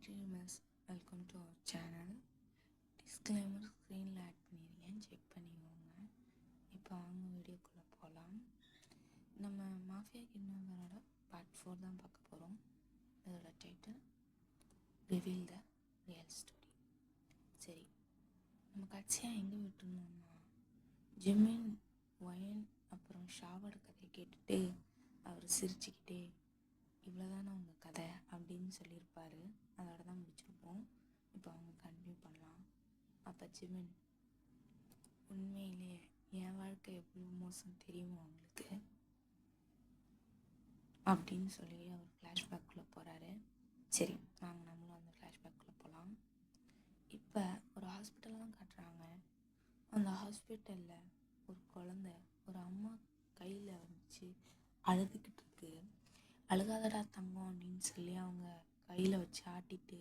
dreamers, welcome to our channel. Disclaimer ஸ்க்ரீனில் add பண்ணியிருக்கேன், check பண்ணிக்கோங்க. இப்போ அவங்க வீடியோக்குள்ளே போகலாம். நம்ம மாஃபியா கிட்னாப்பரோட பார்ட் 4 தான் பார்க்க போகிறோம். இதோட title reveal the real story. சரி, நம்ம கடைசியாக எங்கே விட்டுருந்தோம்னா, ஜிமின் ஒயன் அப்புறம் ஷாவோட கதையை கேட்டுட்டு அவர் சிரிச்சுக்கிட்டே இவ்வளோதானே உங்கள் கதை அப்படின்னு சொல்லியிருப்பார். அதோட தான் முடிச்சிருப்போம். இப்போ அவங்க கண்டினியூ பண்ணலாம். அப்போ ஜிமின், உண்மையிலே என் வாழ்க்கை எவ்வளோ மோசம் தெரியுமா அவங்களுக்கு அப்படின்னு சொல்லி அவர் ஃப்ளாஷ்பேக்குள்ளே போகிறாரு. சரி, நாங்கள் நம்மளும் அந்த ஃப்ளாஷ்பேக்குள்ளே போகலாம். இப்போ ஒரு ஹாஸ்பிட்டல் தான் காட்டுறாங்க. அந்த ஹாஸ்பிட்டலில் ஒரு குழந்தை ஒரு அம்மா கையில் வச்சு அழுதுகிட்டு இருக்கு. அழுகாதடா தங்கம் அப்படின்னு சொல்லி அவங்க கையில் வச்சு ஆட்டிட்டு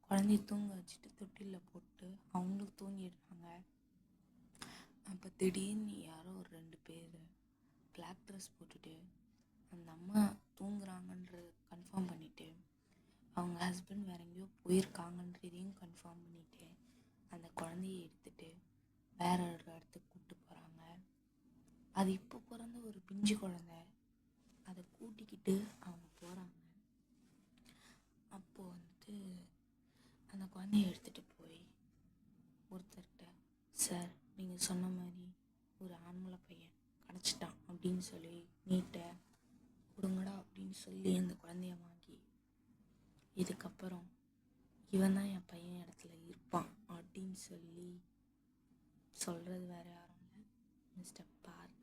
குழந்தைய தூங்க வச்சுட்டு தொட்டிலில் போட்டு அவங்களும் தூங்கிடுறாங்க. அப்போ திடீர்னு யாரோ ஒரு 2 பேர் பிளாக் ட்ரெஸ் போட்டுட்டு அந்த அம்மா தூங்குறாங்கன்றது கன்ஃபார்ம் பண்ணிவிட்டு அவங்க ஹஸ்பண்ட் வேற எங்கேயோ போயிருக்காங்கன்றதையும் கன்ஃபார்ம் பண்ணிவிட்டு அந்த குழந்தைய எடுத்துகிட்டு வேற ஒரு இடத்துக்கு கூப்பிட்டு போகிறாங்க. அது இப்போ பிறந்த ஒரு பிஞ்சு குழந்தை. அதை கூட்டிக்கிட்டு அவங்க போகிறாங்க. அப்போது அந்த குழந்தைய எடுத்துகிட்டு போய் ஒருத்தர்கிட்ட, சார் நீங்கள் சொன்ன மாதிரி ஒரு ஆண்மலை பையன் கிடச்சிட்டான் அப்படின்னு சொல்லி நீட்டை கொடுங்கடா அப்படின்னு சொல்லி அந்த குழந்தைய வாங்கி, இதுக்கப்புறம் இவன் தான் என் பையன் இடத்துல இருப்பான் அப்படின்னு சொல்லி சொல்கிறது வேறு யாரும் இல்லை, மிஸ்டர் பார்க்.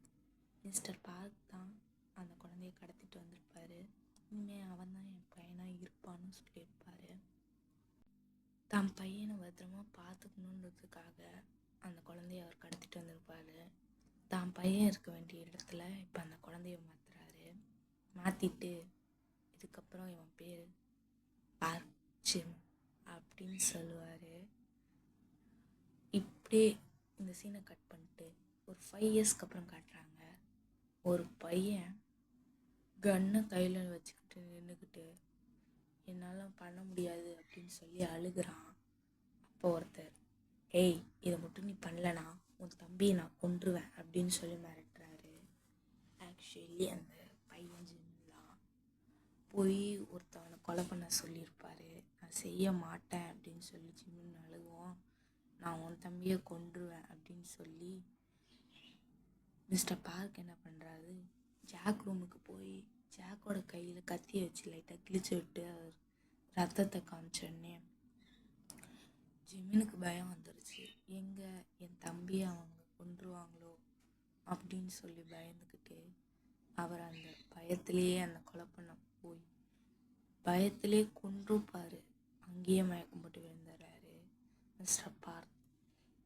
மிஸ்டர் பார்க் தான் அந்த குழந்தைய கடத்திட்டு வந்திருப்பாரு. இனிமேல் அவன் தான் என் பையனாக இருப்பான்னு சொல்லியிருப்பாரு. தான் பையனை பத்திரமா பார்த்துக்கணுன்றதுக்காக அந்த குழந்தைய அவர் கடத்திட்டு வந்திருப்பாரு. தான் பையன் இருக்க வேண்டிய இடத்துல இப்போ அந்த குழந்தைய மாற்றுறாரு. மாற்றிட்டு இதுக்கப்புறம் இவன் பேர் பார்க் ஜிம் அப்படின்னு சொல்லுவார். இப்படியே இந்த சீனை கட் பண்ணிட்டு ஒரு 5 இயர்ஸ்க்கு அப்புறம் காட்டுறாங்க. ஒரு பையன் கன்னை கையில் வச்சுக்கிட்டு நின்றுக்கிட்டு என்னால் பண்ண முடியாது அப்படின்னு சொல்லி அழுகிறான். அப்போ ஒருத்தர், ஏய் இதை மட்டும் நீ பண்ணலனா உன் தம்பியை நான் கொன்றுவேன் அப்படின்னு சொல்லி மிரட்டுறாரு. ஆக்சுவலி அந்த பையன் ஜிம்லாம் போய் ஒருத்தவனை கொலை பண்ண சொல்லியிருப்பாரு. நான் செய்ய மாட்டேன் அப்படின்னு சொல்லி ஜிம்மின்னு அழுவோம். நான் உன் தம்பியை கொன்றுவேன் அப்படின்னு சொல்லி மிஸ்டர் பார்க் என்ன பண்ணுறாரு, ஜாக் ரூமுக்கு போய் ஜாக்கோட கையில் கத்தியை வச்சு லைட்டாக கிழிச்சு விட்டு அவர் ரத்தத்தை காமிச்சோடனே ஜிமினுக்கு பயம் வந்துருச்சு. எங்கே என் தம்பியை அவங்க கொன்றுவாங்களோ அப்படின்னு சொல்லி பயந்துக்கிட்டு அவர் அந்த பயத்திலேயே அந்த கொலை பண்ண போய் பயத்திலே கொன்றுப்பார். அங்கேயே மயக்கம் போட்டு விழுந்துடுறாரு. மிஸ்டர் பார்க்,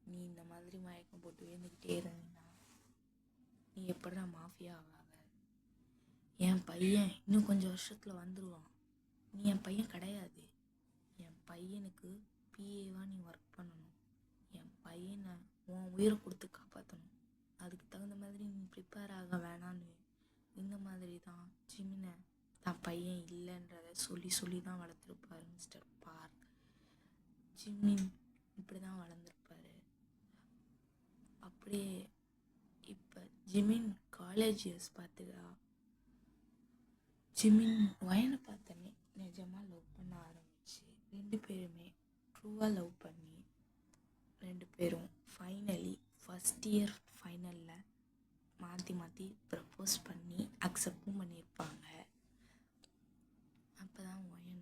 நீ இந்த மாதிரி மயக்கம் போட்டு விழுந்துக்கிட்டே இருந்தீங்கன்னா நீ எப்படிடா மாஃபியா ஆவாங்க? என் பையன் இன்னும் கொஞ்சம் வருஷத்தில் வந்துடுவான். நீ என் பையன் கிடையாது. என் பையனுக்கு பிஏவாக நீ ஒர்க் பண்ணணும். என் பையனை உன் உயிரை கொடுத்து காப்பாற்றணும். அதுக்கு தகுந்த மாதிரி நீ ப்ரிப்பேர் ஆக வேணான்னு இந்த மாதிரி தான் ஜிமினை தான் பையன் இல்லைன்றத சொல்லி தான் வளர்த்துருப்பார் மிஸ்டர் பார்க். ஜிமின் இப்படி தான் வளர்ந்துருப்பார். அப்படியே இப்போ ஜிமின் காலேஜ் இயர்ஸ் பார்த்துக்கா, ஜிமின் ஒயனை பார்த்தோன்னே நிஜமாக லவ் பண்ண ஆரம்பிச்சு 2 பேருமே ட்ரூவாக லவ் பண்ணி 2 பேரும் ஃபைனலி ஃபஸ்ட் இயர் ஃபைனலில் மாற்றி ப்ரப்போஸ் பண்ணி அக்செப்டும் பண்ணியிருப்பாங்க. அப்போ தான் ஒயன்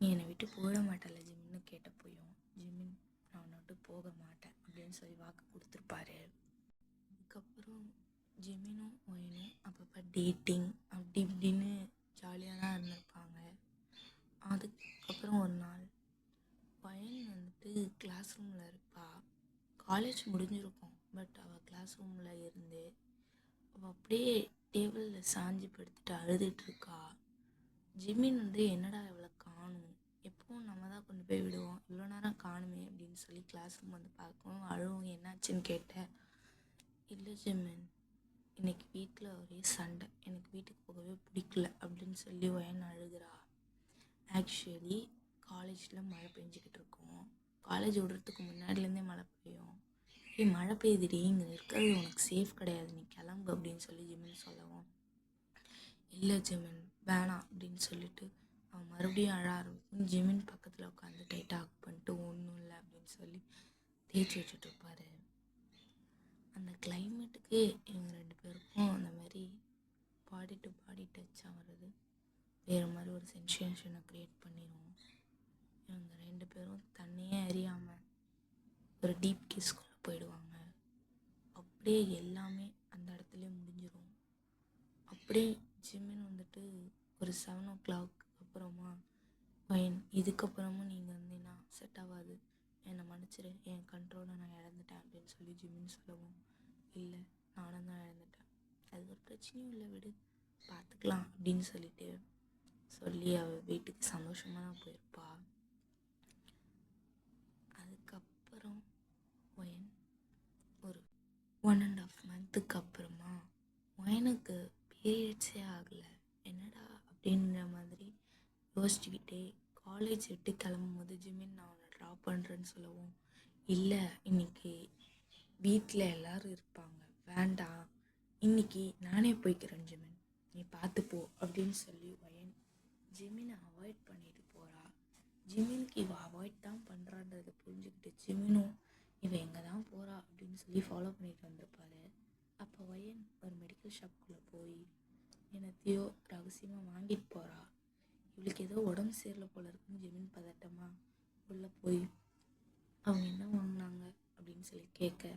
நீ என்னை விட்டு போக மாட்டல ஜிமின்னு கேட்டப்போயும் ஜிமின் நான் உன்னை விட்டு போக மாட்டேன் அப்படின்னு சொல்லி வாக்கு கொடுத்துருப்பாரு. அதுக்கப்புறம் ஜிமினும் ஒயனும் அப்பப்போ டேட்டிங் அப்படி இப்படின்னு ஜாலியாக தான் இருந்திருப்பாங்க. அதுக்கப்புறம் ஒரு நாள் ஒயன் கிளாஸ் ரூமில் இருப்பா. காலேஜ் முடிஞ்சிருக்கும், பட் அவள் கிளாஸ் ரூமில் இருந்து அவள் அப்படியே டேபிளில் சாஞ்சி படுத்துட்டு அழுதுகிட்ருக்கா. ஜிமின் என்னடா இவளை காணும், எப்பவும் நம்ம தான் கொண்டு போய் விடுவோம், இவ்வளோ நேரம் காணுமே அப்படின்னு சொல்லி கிளாஸ் ரூம் வந்து பார்க்கவும் அழுவும். என்னாச்சுன்னு கேட்டேன். இல்லை ஜிமின், இன்னைக்கு வீட்டில் ஒரே சண்டை, எனக்கு வீட்டுக்கு போகவே பிடிக்கல அப்படின்னு சொல்லி ஒயன் அழுகிறா. ஆக்சுவலி காலேஜில் மழை பெஞ்சிக்கிட்டு இருக்கும். காலேஜ் விடுறதுக்கு முன்னாடிலேருந்தே மழை பெய்யும். மழை பெய்யுதுடி, இங்கே இருக்கிறது உனக்கு சேஃப் கிடையாது, நீ கிளம்பு அப்படின்னு சொல்லி ஜிமின் சொல்லவும், இல்லை ஜிமின் வேணாம் அப்படின்னு சொல்லிட்டு அவன் மறுபடியும் அழ ஆரம்பிக்கும். ஜிமின் பக்கத்தில் உட்காந்து டைட்டாக ஹக் பண்ணிட்டு ஒன்றும் இல்லை அப்படின்னு சொல்லி தேய்ச்சி வச்சுட்டு இருப்பார். அந்த கிளைமேட்டுக்கு இவங்க 2 பேருக்கும் அந்த மாதிரி பாடி டு பாடி டச் ஆகிறது வேறு மாதிரி ஒரு சென்சேஷனை க்ரியேட் பண்ணிடும். இவங்க 2 பேரும் தன்னையே அறியாமல் ஒரு டீப் கிஸ்குள்ளே போயிடுவாங்க. அப்படியே எல்லாமே அந்த இடத்துலேயே முடிஞ்சிடும். அப்படியே ஜிமின் வந்துட்டு ஒரு 7 o'clock அப்புறமா இதுக்கப்புறமும் நீங்கள் வந்தீங்கன்னா செட் ஆகாது, என்னை மன்னிச்சிரு, என் கண்ட்ரோலை நான் இழந்துட்டேன் அப்படின்னு சொல்லி ஜிமின் சொல்லவும், இல்லை நானும் தான் இழந்துட்டேன், அது ஒரு பிரச்சனையும் இல்லை, விடு பார்த்துக்கலாம் அப்படின்னு சொல்லி அவள் வீட்டுக்கு சந்தோஷமாக தான் போயிருப்பா. அதுக்கப்புறம் ஒரு 1.5 months அப்புறமா ஒயனுக்கு பீரியட்ஸே ஆகலை. என்னடா அப்படின்ற மாதிரி யோசிச்சுக்கிட்டே காலேஜ் விட்டு கிளம்பும் போது ஜிமின் நான் அவனை ட்ராப் பண்ணுறேன்னு சொல்லவும், இல்லை இன்னைக்கு வீட்டில் எல்லோரும் இருப்பாங்க, வேண்டாம் இன்னைக்கு நானே போய்க்கிறேன் ஜிமின், நீ பார்த்துப்போ அப்படின்னு சொல்லி ஒயன் ஜிமினை அவாய்ட் பண்ணிட்டு போகிறா. ஜிமினுக்கு இவள் அவாய்ட் தான் பண்ணுறான்றதை புரிஞ்சுக்கிட்டு ஜிமினும் இவன் எங்கே தான் போகிறா அப்படின்னு சொல்லி ஃபாலோ பண்ணிட்டு வந்திருப்பாரு. அப்போ ஒயன் ஒரு மெடிக்கல் ஷாப்புக்குள்ளே போய் என்னத்தையோ ரகசியமாக வாங்கிட்டு போகிறா. இவளுக்கு ஏதோ உடம்பு சரியில்லை போல இருக்குன்னு ஜிமின் பதட்டமா உள்ளே போய் அவங்க என்ன வாங்கினாங்க அப்படின்னு சொல்லி கேட்க,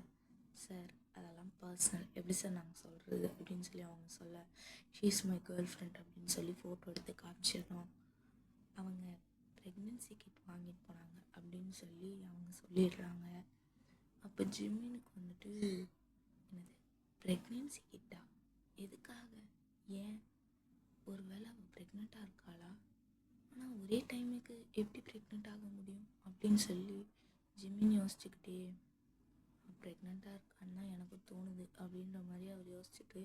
சார் அதெல்லாம் பர்சனல், எப்படி சார் நாங்கள் சொல்கிறது அப்படின்னு சொல்லி அவங்க சொல்ல, she is my girl friend அப்படின்னு சொல்லி ஃபோட்டோ எடுத்து காமிச்சிடணும். அவங்க ப்ரெக்னென்சி கிட் வாங்கிட்டு போனாங்க அப்படின்னு சொல்லி அவங்க சொல்லிடுறாங்க. அப்போ ஜிமினுக்கு வந்துட்டு என்னது ப்ரெக்னென்சி கிட்டா, எதுக்காக, ஏன், ஒரு வேளை அவள் ப்ரெக்னெண்ட்டாக இருக்காளா, ஆனால் ஒரே டைமுக்கு எப்படி ப்ரெக்னெண்ட் ஆக முடியும் அப்படின்னு சொல்லி ஜிமின் யோசிச்சுக்கிட்டே ப்ரெக்னெண்ட்டாக இருக்கான்னு தான் எனக்கு தோணுது அப்படின்ற மாதிரி அவர் யோசிச்சுட்டு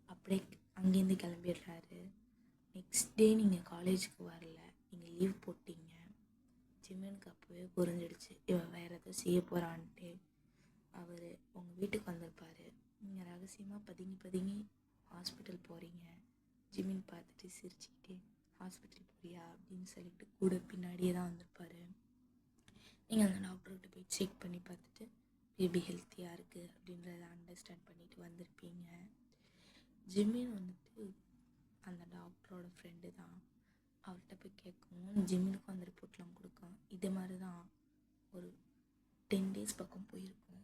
அப்படியே அங்கேருந்து கிளம்பிடுறாரு. நெக்ஸ்ட் டே நீங்கள் காலேஜுக்கு வரல, நீங்கள் லீவ் போட்டீங்க. ஜிமினுக்கு அப்போவே புரிஞ்சிடுச்சு இவன் வேறு ஏதோ செய்ய போகிறான்ட்டு. அவர் உங்கள் வீட்டுக்கு வந்திருப்பார், நீங்கள் ரகசியமாக பதுங்கி ஹாஸ்பிட்டல் போகிறீங்க. ஜிமின் பார்த்துட்டு சிரிச்சுக்கிட்டே ஹாஸ்பிட்டல் போறியா அப்படின்னு சொல்லிட்டு கூட பின்னாடியே தான் வந்திருப்பார். நீங்கள் அந்த டாக்டர்கிட்ட போய் செக் பண்ணி பார்த்துட்டு பேபி ஹெல்த்தியாக இருக்குது அப்படின்றத அண்டர்ஸ்டாண்ட் பண்ணிட்டு வந்திருப்பீங்க. ஜிமின் வந்துட்டு அந்த டாக்டரோட ஃப்ரெண்டு தான். அவர்கிட்ட போய் கேட்கவும் ஜிமினுக்கும் அந்த ரிப்போர்ட்லாம் கொடுக்கும். இதே மாதிரி தான் ஒரு 10 days பக்கம் போயிருக்கும்.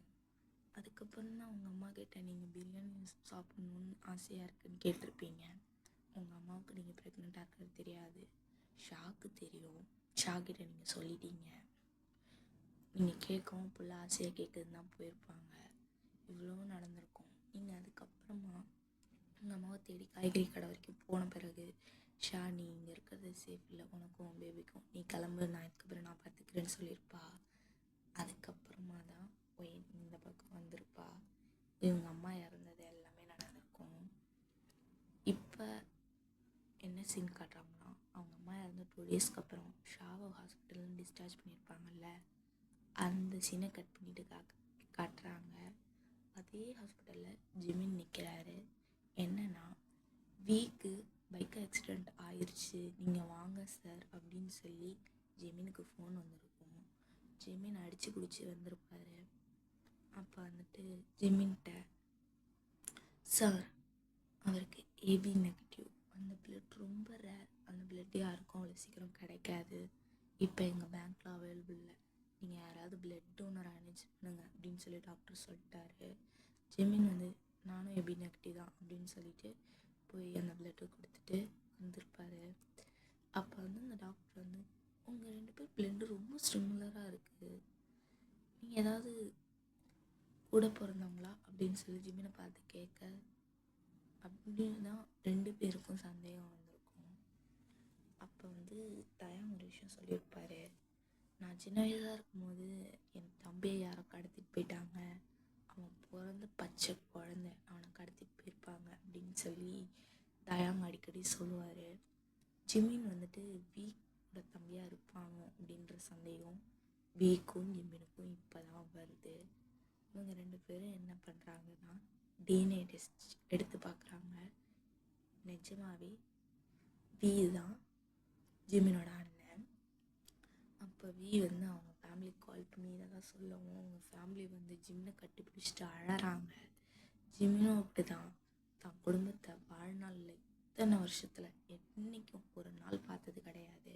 அதுக்கப்புறம் தான் உங்கள் அம்மா கிட்ட நீங்கள் பிரியாணி சாப்பிட்ணுன்னு ஆசையாக இருக்குன்னு கேட்டிருப்பீங்க. உங்கள் அம்மாவுக்கு நீங்கள் ப்ரெக்னெண்ட்டாக இருக்கிறது தெரியாது, ஷாக்கு தெரியும். ஷாக்கிட்ட நீங்கள் சொல்லிட்டீங்க. நீங்கள் கேட்கவும் ஃபுல்லாக ஆசையாக கேட்குதுன்னு தான் போயிருப்பாங்க. இவ்வளோ நடந்திருக்கும். நீங்கள் அதுக்கப்புறமா உங்கள் அம்மாவை தேடி காய்கறி கடை வரைக்கும் போன பிறகு, ஷா நீ இங்கே இருக்கிறது சேஃப் இல்லை, உனக்கும் பேபிக்கும், நீ கிளம்பு, நான் இதுக்கப்புறம் நான் பார்த்துக்கிறேன்னு சொல்லியிருப்பா. அதுக்கப்புறமா தான் இந்த பக்கம் வந்திருப்பா. இவங்க அம்மா இறந்தது எல்லாமே நடந்திருக்கும். இப்போ என்ன சீன் காட்டுறாங்கன்னா, அவங்க அம்மா இறந்த 2 days அப்புறம் ஷாவை ஹாஸ்பிட்டல்லேருந்து டிஸ்சார்ஜ் பண்ணியிருப்பாங்கல்ல, அந்த சீனை கட் பண்ணிட்டு காட்டுறாங்க. அதே ஹாஸ்பிட்டலில் ஜிமின் நிற்கிறாரு. என்னன்னா வீக்கு பைக் ஆக்சிடெண்ட் ஆயிடுச்சு, நீங்கள் வாங்க சார் அப்படின்னு சொல்லி ஜிமினுக்கு ஃபோன் வந்திருக்கும். ஜிமின் அடித்து குடிச்சு வந்திருப்பாரு. அப்போ வந்துட்டு ஜிமின்கிட்ட, சார் அவருக்கு ஏபி நெகட்டிவ், அந்த பிளட் ரொம்ப ரேர், அந்த பிளட் யாருக்கும் அவ்வளோ சீக்கிரம் கிடைக்காது, இப்போ எங்கள் பேங்க்கில் அவைலபிள் இல்லை, நீங்கள் யாராவது பிளட் டோனர் அரேஞ்ச் பண்ணுங்க அப்படின்னு சொல்லி டாக்டர் சொல்லிட்டாரு. ஜிமின் வந்து நானும் ஏபி நெகட்டிவ் தான் அப்படின்னு சொல்லிட்டு போய் அந்த பிளட்டை கொடுத்துட்டு வந்திருப்பாரு. அப்போ வந்து அந்த டாக்டர் வந்து, உங்கள் 2 பேர் பிளட்டு ரொம்ப சிமிலராக இருக்குது, நீங்கள் ஏதாவது கூட பிறந்தவங்களா அப்படின்னு சொல்லி ஜிமினை பார்த்து கேட்க, அப்படின்னு தான் 2 பேருக்கும் சந்தேகம் வந்திருக்கும். அப்போ வந்து தயான் ஒரு விஷயம் சொல்லியிருப்பாரு, நான் சின்ன வயதாக இருக்கும்போது என் தம்பியை யாரோ கடத்திட்டு போயிட்டாங்க, அவன் பிறந்த பச்சை குழந்தை, அவனை கடத்திட்டு போயிருப்பாங்க அப்படின்னு சொல்லி தயாங் அடிக்கடி சொல்லுவார். ஜிமின் வந்துட்டு வீக்கோட தம்பியாக இருப்பானோ அப்படின்ற சந்தேகம் விக்கும் ஜிமினுக்கும் இப்போ தான் வருது. இவங்க 2 பேரும் என்ன பண்ணுறாங்கன்னா டிஎன்ஏ டெஸ்ட் எடுத்து பார்க்குறாங்க. நிஜமாவே வி தான் ஜிமினோட அண்ணன். அப்போ வி வந்து அவங்க ஃபேமிலிக்கு கால் பண்ணி இதெல்லாம் சொல்லவும் அவங்க ஃபேமிலி வந்து ஜிமினை கட்டிப்பிடிச்சிட்டு அழறாங்க. ஜிமினும் அப்படி தான் தான் குடும்பத்தை வாழ்நாளில் இத்தனை வருஷத்தில் என்றைக்கும் ஒரு நாள் பார்த்தது கிடையாது.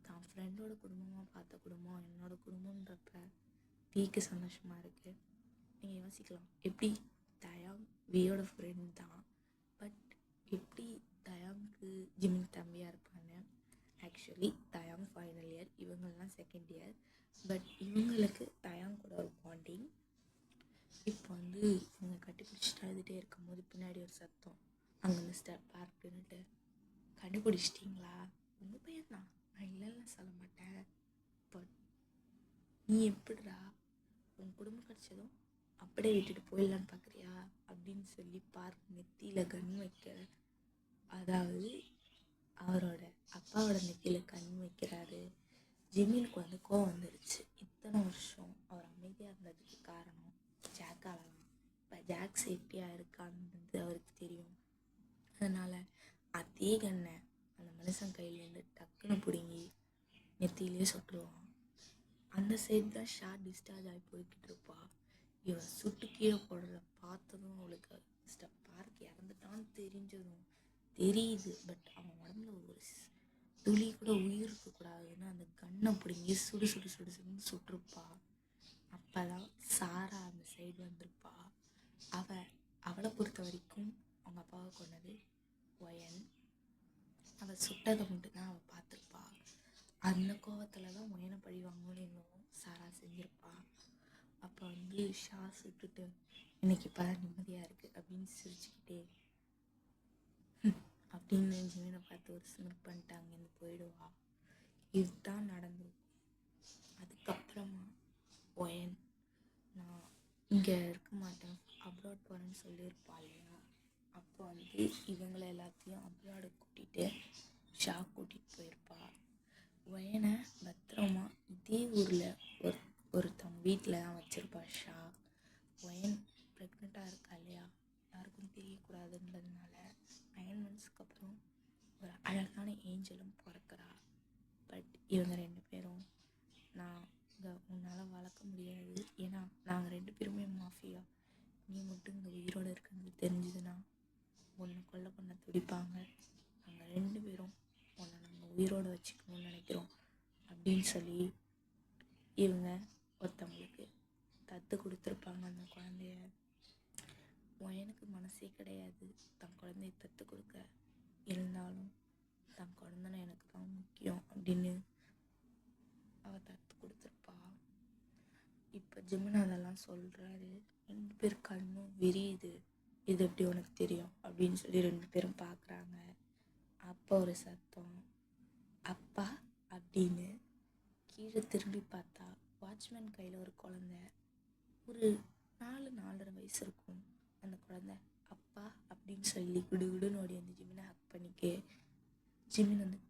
தான் ஃப்ரெண்டோட குடும்பமாக பார்த்த குடும்பம் என்னோட குடும்பன்றப்ப விக்கு சந்தோஷமாக இருக்குது. நீங்கள் யோசிக்கலாம், எப்படி தயாங் வியோட ஃப்ரெண்ட் தான், பட் எப்படி தயாங்க்கு ஜிமின் தம்பியாக இருப்பாங்க. ஆக்சுவலி தயாங் ஃபைனல் இயர், இவங்கெல்லாம் செகண்ட் இயர். பட் இவங்களுக்கு தயாங் கூட ஒரு பாண்டிங். இப்போ வந்து இவங்க கட்டிப்பிடிச்சிட்டு அழுதுகிட்டே இருக்கும்போது பின்னாடி ஒரு சத்தம், அங்கே மிஸ்டர் பார்க்குன்னுட்டு. கண்டுபிடிச்சிட்டிங்களா? உங்கள் பையன் தான், நான் இல்லைன்னு சொல்ல மாட்டேன். பட் நீ எப்படிடா உன் குடும்பம் கிடச்சதும் அப்படியே விட்டுட்டு போயிடலான்னு பார்க்குறியா அப்படின்னு சொல்லி பார்க் நெத்தியில் கண் வைக்க, அதாவது அவரோட அப்பாவோட நெத்தியில் கண் வைக்கிறாரு. ஜிமினுக்கு வந்து கோவம் வந்துடுச்சு. இத்தனை வருஷம் அவர் அமைதியாக இருந்ததுக்கு காரணம் ஜாக்கால தான். இப்போ ஜாக் சேஃப்டியாக இருக்கான்றது அவருக்கு தெரியும். அதனால் அதே கண்ணை அந்த மனுஷன் கையிலேருந்து டக்குன்னு பிடுங்கி நெத்தியிலே சுட்டுருவான். அந்த சைடு தான் ஷார்ட் டிஸ்சார்ஜ் ஆகி போய்கிட்டு இருப்பா. இவன் சுட்டு கீழே போடுறத பார்த்ததும் அவளுக்கு மிஸ்டர் பார்க் இறந்துட்டான்னு தெரியுது. பட் அவன் உடம்புல ஒரு துளி கூட உயிர் இருக்கக்கூடாதுன்னு அந்த கண்ணை பிடிங்கி சுடுன்னு சுட்டிருப்பா. அப்போ தான் சாரா அந்த சைடு வந்திருப்பா. அவளை பொறுத்த வரைக்கும் அவங்க அப்பாவை கொண்டது ஒயன். அவள் சுட்டதை மட்டும்தான் அவள் பார்த்துருப்பா. அந்த கோவத்தில் தான் ஒயனை பழி வாங்கணும்னு இன்னும் சாரா செஞ்சுருப்பா. அப்போ வந்து ஷா சுட்டுட்டு இன்னைக்கு இப்போ தான் நிம்மதியாக இருக்குது அப்படின்னு சிரிச்சுக்கிட்டே அப்படின்னு ஜிமினை பார்த்து ஒரு ஸ்மிட் பண்ணிட்டு அங்கேருந்து போயிடுவா. இதுதான் நடந்தது. அதுக்கப்புறமா ஒயன் நான் இங்கே இருக்க மாட்டேன் அப்ராட் போகிறேன்னு சொல்லியிருப்பா இல்லையா. அப்போ வந்து இவங்களை எல்லாத்தையும் அப்ராடு கூட்டிகிட்டு ஷா கூட்டிகிட்டு போயிருப்பா. ஒயனை பத்திரமா இதே ஊரில் ஒருத்தவங்க வீட்டில் தான் வச்சுருப்பா ஷா. ஒயன் ப்ரெக்னெண்ட்டாக இருக்கா இல்லையா, யாருக்கும் தெரியக்கூடாதுன்றதுனால 9 மந்த்ஸ்க்கு அப்புறம் ஒரு அழகான ஏஞ்சலும் பிறக்கிறா. பட் இவங்க 2 பேரும் நான் இங்கே உன்னால் வளர்க்க முடியாது, ஏன்னா நாங்கள் 2 பேருமே மாஃபியா, நீ மட்டும் இங்கே உயிரோடு இருக்கிறது தெரிஞ்சதுன்னா உன்னை கொல்ல பண்ண துடிப்பாங்க, நாங்கள் 2 பேரும் உன்னை நாங்கள் உயிரோடு வச்சுக்கணும்னு நினைக்கிறோம் அப்படின்னு சொல்லி இவங்க ஒருத்தவங்களுக்கு தத்து கொடுத்துருப்பாங்க அந்த குழந்தைய. ஒயனுக்கு மனசே கிடையாது தன் குழந்தைய தத்து கொடுக்க. இருந்தாலும் தன் குழந்தைன எனக்கு தான் முக்கியம் அப்படின்னு அவள் தத்து கொடுத்துருப்பா. இப்போ ஜிமின் அதெல்லாம் சொல்கிறாரு. 2 பேர் கண்ணும் விரியுது. இது எப்படி உனக்கு தெரியும் அப்படின்னு சொல்லி 2 பேரும் பார்க்குறாங்க. அப்போ ஒரு சத்தம், அப்பா அப்படின்னு. கீழே திரும்பி பார்த்தா வாட்ச்மேன் கையில் ஒரு குழந்த, ஒரு 4-4.5 வயசு இருக்கும். அந்த குழந்தை அப்பா அப்படின்னு சொல்லி குடுகுடுன்னு ஓடி வந்து ஜிமினை ஹக் பண்ணிக்க. ஜிமின் வந்து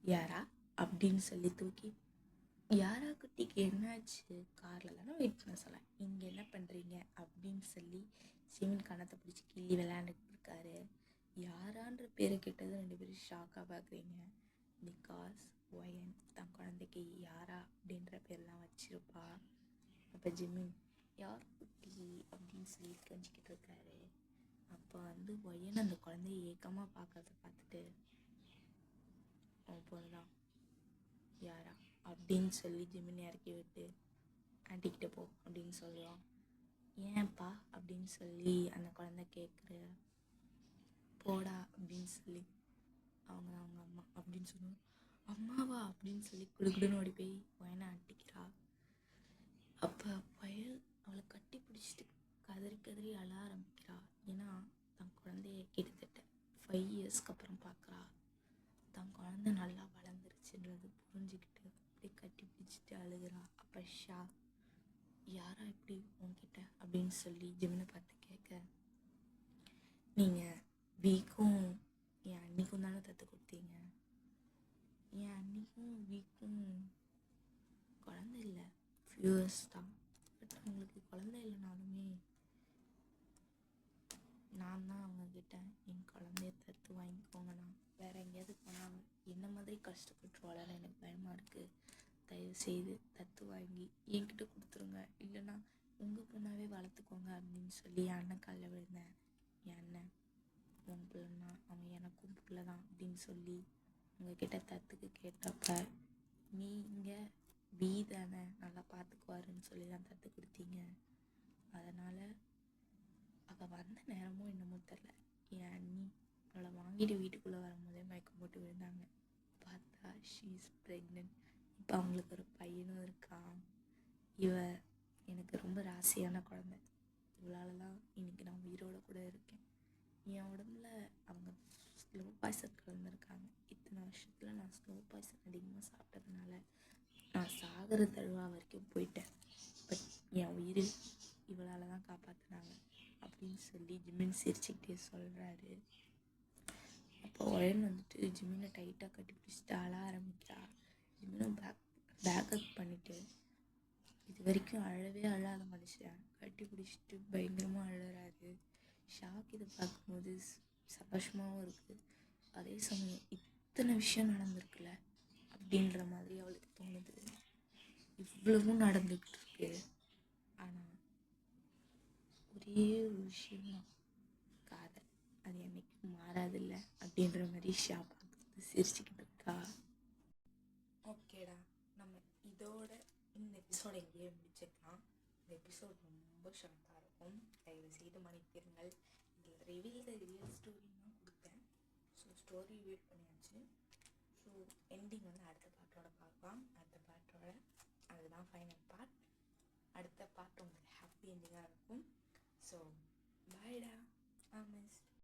யாரா அப்படின்னு சொல்லி தூக்கி, யாரா குட்டிக்கு என்னாச்சு, காரில் தானே வெயிட் பண்ண சொல்ல, இங்கே என்ன பண்ணுறீங்க அப்படின்னு சொல்லி ஜிமின் கணத்தை பிடிச்சி கிள்ளி விளையாண்டுட்டு இருக்காரு. யாரான்ற பேரை கேட்டது 2 பேரும் ஷாக்காக பார்க்குறீங்க. பிகாஸ் ஒயன் தன் குழந்தைக்கு யாரா அப்படின்ற பேர்லாம் வச்சிருப்பா. அப்போ ஜிமின் யார் குட்டி அப்படின்னு சொல்லி கொஞ்சிக்கிட்டு இருக்காரு. அப்போ வந்து ஒயன் அந்த குழந்தைய ஏக்கமாக பார்க்கறத பார்த்துட்டு அவன் பொண்ணுதான் யாரா அப்படின்னு சொல்லி ஜிமின் இறக்கி விட்டு ஆண்டிக்கிட்ட போ அப்படின்னு சொல்லுவான். ஏன்ப்பா அப்படின்னு சொல்லி அந்த குழந்தை கேட்குற. போடா அப்படின்னு சொல்லி அவங்க அம்மா அப்படின்னு சொல்லுவாங்க. அம்மாவா அப்படின்னு சொல்லி குடுகுடுன்னு ஓடி போய் ஒயனை ஆட்டிக்கிறா. அப்போ வயல் அவளை கட்டி பிடிச்சிட்டு கதறி அழ ஆரம்பிக்கிறா. ஏன்னா தன் குழந்தைய கிட்டத்தட்ட 5 இயர்ஸ்க்கு அப்புறம் பார்க்குறா. தன் குழந்தை நல்லா வளர்ந்துருச்சுன்றது புரிஞ்சுக்கிட்டு அப்படியே கட்டி பிடிச்சிட்டு அழுகிறா. அப்போ ஷா யாரா இப்படி உன்கிட்ட அப்படின்னு சொல்லி ஜிமினை பார்த்து கேட்க, நீங்கள் வீக்கும் என் அன்னிக்கும் தானே தத்து கொடுத்தீங்க, அன்னிக்கும் வீக்கும் குழந்தை இல்லை, ஃபியூவர்ஸ் தான். பட் அவங்களுக்கு குழந்தை இல்லைனாலுமே நான் தான் அவங்கக்கிட்ட என் குழந்தைய தத்து வாங்கிக்கோங்கண்ணா, வேறு எங்கேயாவது போனாங்க என்ன மாதிரி கஷ்டப்பட்டு வளர எனக்கு பயமாக இருக்குது, தயவுசெய்து தத்து வாங்கி என்கிட்ட கொடுத்துருங்க, இல்லைன்னா உங்கள் பொண்ணாவே வளர்த்துக்கோங்க அப்படின்னு சொல்லி என் அண்ணன் காலில் விழுந்தேன். என் அண்ணன், உன் பிள்ளைன்னா அவன் எனக்கும் பிள்ளை தான் அப்படின்னு சொல்லி உங்ககிட்ட தத்துக்கு கேட்டப்ப நீங்கள் பி தானே நல்லா பார்த்துக்குவாருன்னு சொல்லி தான் தத்து கொடுத்தீங்க. அதனால் அவள் வந்த நேரமும் என்னமோ தெரில, என் அண்ணி அவளை வாங்கிட்டு வீட்டுக்குள்ளே வரும்போதே மயக்கம் போட்டு விழுந்தாங்க. பார்த்தா ஷீ இஸ் ப்ரெக்னென்ட். இப்போ அவங்களுக்கு ஒரு பையனும் இருக்கான். இவ எனக்கு ரொம்ப ராசியான குழந்தை. இவளால் தான் இன்றைக்கி நான் உயிரோடு கூட இருக்கேன். என் உடம்புல அவங்க ஸ்லோ பாய்சன் கலந்துருக்காங்க. இத்தனை வருஷத்தில் நான் ஸ்லோ பாய்சன் அதிகமாக சாப்பிட்டதுனால நான் சாகிற தழுவா வரைக்கும் போயிட்டேன். பட் என் உயிர் இவளால் தான் காப்பாற்றினாங்க அப்படின்னு சொல்லி ஜிமின் சிரிச்சுக்கிட்டே சொல்கிறாரு. அப்போ ஒயன் வந்துட்டு ஜிமினை டைட்டாக கட்டி பிடிச்சிட்டு அழ ஆரம்பிக்கிறா. ஜிமினும் பேக்கப் பண்ணிவிட்டு, இது வரைக்கும் அழவே அழாத மனுஷன் கட்டி பிடிச்சிட்டு பயங்கரமாக அழுறாரு. ஷாக் இதை பார்க்கும்போது சந்தோஷமாகவும் இருக்குது. அதே சமயம் இத்தனை விஷயம் நடந்திருக்குல்ல அப்படின்ற மாதிரி அவளுக்கு தோணுது. இவ்வளவும் நடந்துக்கிட்டு இருக்கு, ஆனால் ஒரே ஒரு விஷயம்தான் காதல், அது என்னைக்கும் மாறாதில்ல அப்படின்ற மாதிரி ஷா பார்க்குறது சிரிச்சுக்கிட்டு இருக்கா. ஓகேடா, நம்ம இதோட இந்த எபிசோட எங்கேயே முடிச்சுக்கலாம். இந்த எபிசோட் ரொம்ப ஷார்ட்டாக இருக்கும், தயவு செய்து மன்னித்திருங்கள். இதில் ரியல் ஸ்டோரின்னு தான் கொடுத்தேன். ஸோ ஸ்டோரி ரிவீல் பண்ணியாச்சு. ஸோ எண்டிங் வந்து அடுத்த பாட்டோட பார்க்கலாம். அடுத்த பாட்டோட அதுதான் ஃபைனல் பார்ட். அடுத்த பார்ட் உங்களுக்கு ஹாப்பி எண்டிங்காக இருக்கும். ஸோ பாய்டா. ஆமாம்.